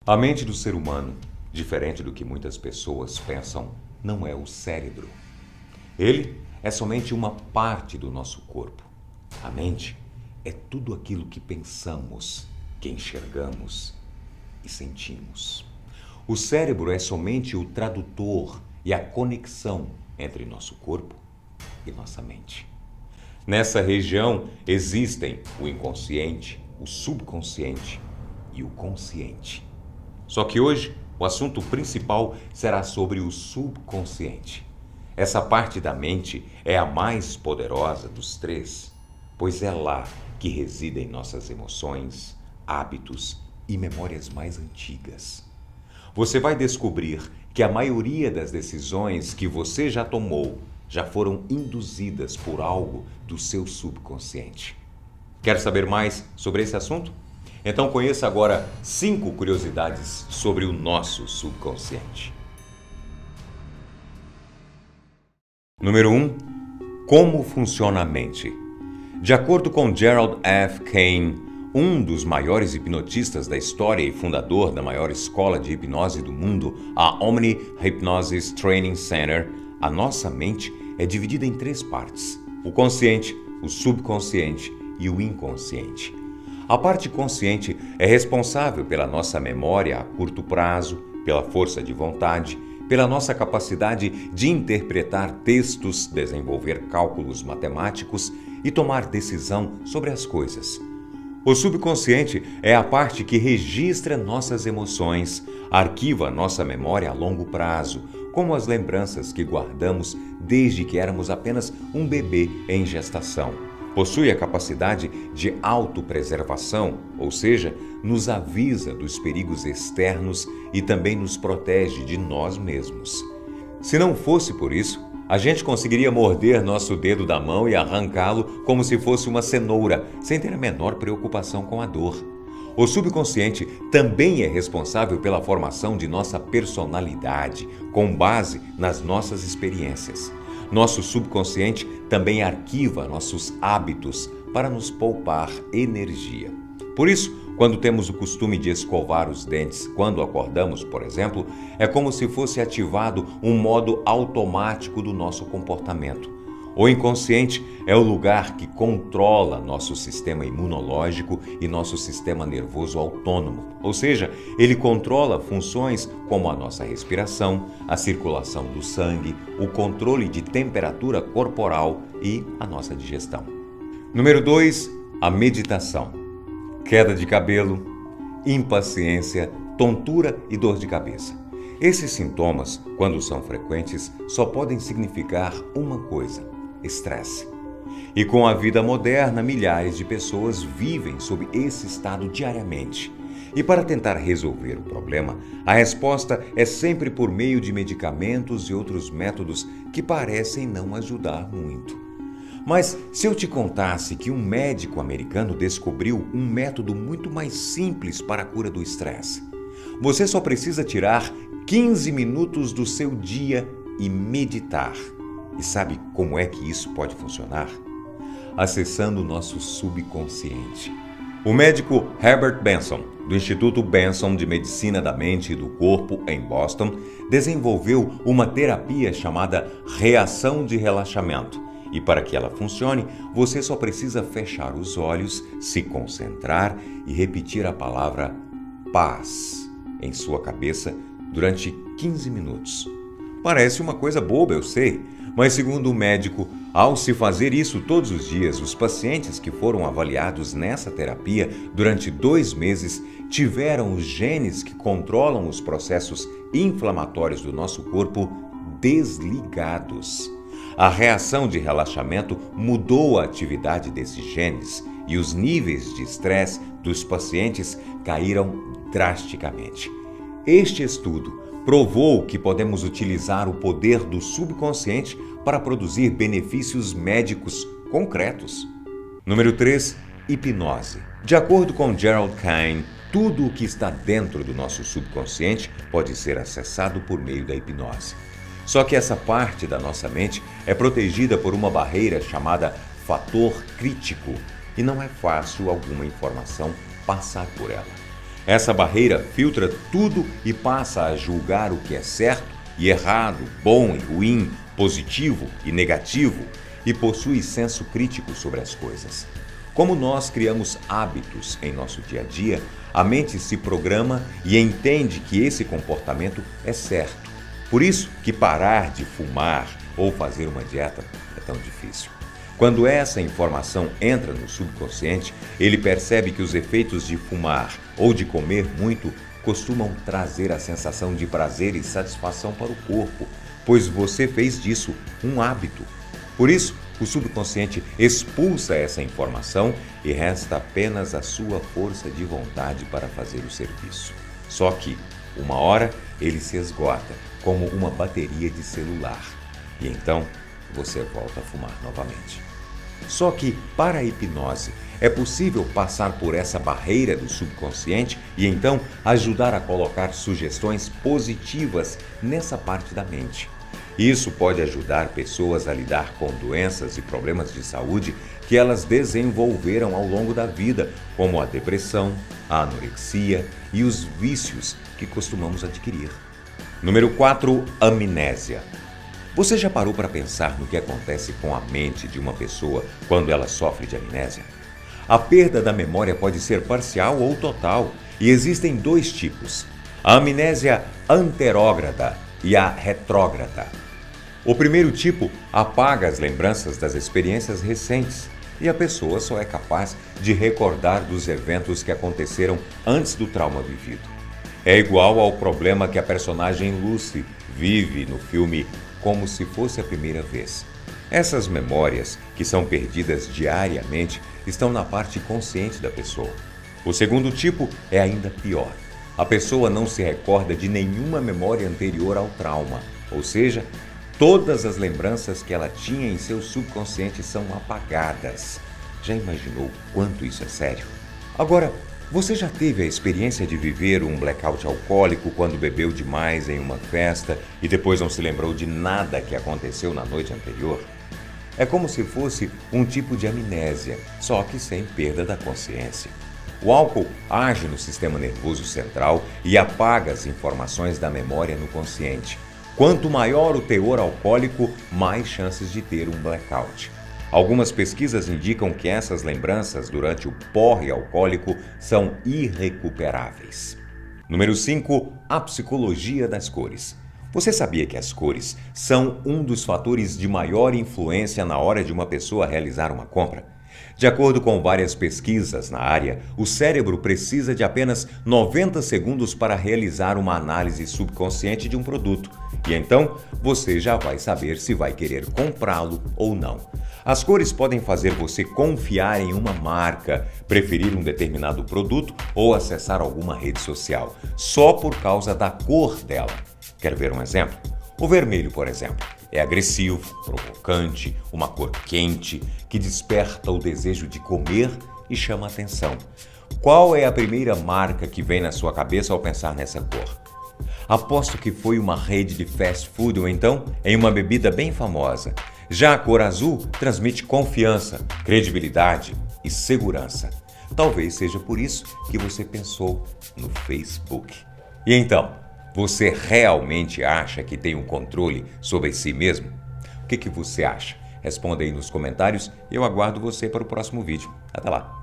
A mente do ser humano, diferente do que muitas pessoas pensam, não é o cérebro. Ele é somente uma parte do nosso corpo. A mente é tudo aquilo que pensamos, que enxergamos e sentimos. O cérebro é somente o tradutor e a conexão entre nosso corpo e nossa mente. Nessa região existem o inconsciente, o subconsciente e o consciente. Só que hoje o assunto principal será sobre o subconsciente. Essa parte da mente é a mais poderosa dos três, pois é lá que residem nossas emoções, hábitos e memórias mais antigas. Você vai descobrir que a maioria das decisões que você já tomou já foram induzidas por algo do seu subconsciente. Quer saber mais sobre esse assunto? Então conheça agora 5 curiosidades sobre o nosso subconsciente. Número 1. Como funciona a mente? De acordo com Gerald F. Kane, um dos maiores hipnotistas da história e fundador da maior escola de hipnose do mundo, a Omni Hypnosis Training Center, a nossa mente é dividida em 3 partes: o consciente, o subconsciente e o inconsciente. A parte consciente é responsável pela nossa memória a curto prazo, pela força de vontade, pela nossa capacidade de interpretar textos, desenvolver cálculos matemáticos e tomar decisão sobre as coisas. O subconsciente é a parte que registra nossas emoções, arquiva nossa memória a longo prazo, como as lembranças que guardamos desde que éramos apenas um bebê em gestação. Possui a capacidade de autopreservação, ou seja, nos avisa dos perigos externos e também nos protege de nós mesmos. Se não fosse por isso, a gente conseguiria morder nosso dedo da mão e arrancá-lo como se fosse uma cenoura, sem ter a menor preocupação com a dor. O subconsciente também é responsável pela formação de nossa personalidade, com base nas nossas experiências. Nosso subconsciente também arquiva nossos hábitos para nos poupar energia. Por isso, quando temos o costume de escovar os dentes quando acordamos, por exemplo, é como se fosse ativado um modo automático do nosso comportamento. O inconsciente é o lugar que controla nosso sistema imunológico e nosso sistema nervoso autônomo, ou seja, ele controla funções como a nossa respiração, a circulação do sangue, o controle de temperatura corporal e a nossa digestão. Número 2, a meditação. Queda de cabelo, impaciência, tontura e dor de cabeça. Esses sintomas, quando são frequentes, só podem significar uma coisa: estresse. E com a vida moderna, milhares de pessoas vivem sob esse estado diariamente. E para tentar resolver o problema, a resposta é sempre por meio de medicamentos e outros métodos que parecem não ajudar muito. Mas se eu te contasse que um médico americano descobriu um método muito mais simples para a cura do estresse? Você só precisa tirar 15 minutos do seu dia e meditar. E sabe como é que isso pode funcionar? Acessando o nosso subconsciente. O médico Herbert Benson, do Instituto Benson de Medicina da Mente e do Corpo, em Boston, desenvolveu uma terapia chamada reação de relaxamento. E para que ela funcione, você só precisa fechar os olhos, se concentrar e repetir a palavra paz em sua cabeça durante 15 minutos. Parece uma coisa boba, eu sei, mas segundo o médico, ao se fazer isso todos os dias, os pacientes que foram avaliados nessa terapia durante 2 meses tiveram os genes que controlam os processos inflamatórios do nosso corpo desligados. A reação de relaxamento mudou a atividade desses genes e os níveis de estresse dos pacientes caíram drasticamente. Este estudo provou que podemos utilizar o poder do subconsciente para produzir benefícios médicos concretos. Número 3. Hipnose. De acordo com Gerald Kane, tudo o que está dentro do nosso subconsciente pode ser acessado por meio da hipnose. Só que essa parte da nossa mente é protegida por uma barreira chamada fator crítico e não é fácil alguma informação passar por ela. Essa barreira filtra tudo e passa a julgar o que é certo e errado, bom e ruim, positivo e negativo, e possui senso crítico sobre as coisas. Como nós criamos hábitos em nosso dia a dia, a mente se programa e entende que esse comportamento é certo. Por isso que parar de fumar ou fazer uma dieta é tão difícil. Quando essa informação entra no subconsciente, ele percebe que os efeitos de fumar ou de comer muito costumam trazer a sensação de prazer e satisfação para o corpo, pois você fez disso um hábito. Por isso, o subconsciente expulsa essa informação e resta apenas a sua força de vontade para fazer o serviço. Só que, uma hora, ele se esgota, como uma bateria de celular. E então, você volta a fumar novamente. Só que, para a hipnose, é possível passar por essa barreira do subconsciente e então ajudar a colocar sugestões positivas nessa parte da mente. Isso pode ajudar pessoas a lidar com doenças e problemas de saúde que elas desenvolveram ao longo da vida, como a depressão, a anorexia e os vícios que costumamos adquirir. Número 4, amnésia. Você já parou para pensar no que acontece com a mente de uma pessoa quando ela sofre de amnésia? A perda da memória pode ser parcial ou total, e existem dois tipos: a amnésia anterógrada e a retrógrada. O primeiro tipo apaga as lembranças das experiências recentes e a pessoa só é capaz de recordar dos eventos que aconteceram antes do trauma vivido. É igual ao problema que a personagem Lucy vive no filme Como Se Fosse a Primeira Vez. Essas memórias, que são perdidas diariamente, estão na parte consciente da pessoa. O segundo tipo é ainda pior. A pessoa não se recorda de nenhuma memória anterior ao trauma, ou seja, todas as lembranças que ela tinha em seu subconsciente são apagadas. Já imaginou quanto isso é sério? Agora, você já teve a experiência de viver um blackout alcoólico quando bebeu demais em uma festa e depois não se lembrou de nada que aconteceu na noite anterior? É como se fosse um tipo de amnésia, só que sem perda da consciência. O álcool age no sistema nervoso central e apaga as informações da memória no consciente. Quanto maior o teor alcoólico, mais chances de ter um blackout. Algumas pesquisas indicam que essas lembranças durante o porre alcoólico são irrecuperáveis. Número 5. A psicologia das cores. Você sabia que as cores são um dos fatores de maior influência na hora de uma pessoa realizar uma compra? De acordo com várias pesquisas na área, o cérebro precisa de apenas 90 segundos para realizar uma análise subconsciente de um produto. E então, você já vai saber se vai querer comprá-lo ou não. As cores podem fazer você confiar em uma marca, preferir um determinado produto ou acessar alguma rede social, só por causa da cor dela. Quer ver um exemplo? O vermelho, por exemplo, é agressivo, provocante, uma cor quente, que desperta o desejo de comer e chama a atenção. Qual é a primeira marca que vem na sua cabeça ao pensar nessa cor? Aposto que foi uma rede de fast food ou então em uma bebida bem famosa. Já a cor azul transmite confiança, credibilidade e segurança. Talvez seja por isso que você pensou no Facebook. E então, você realmente acha que tem um controle sobre si mesmo? O que você acha? Responda aí nos comentários e eu aguardo você para o próximo vídeo. Até lá!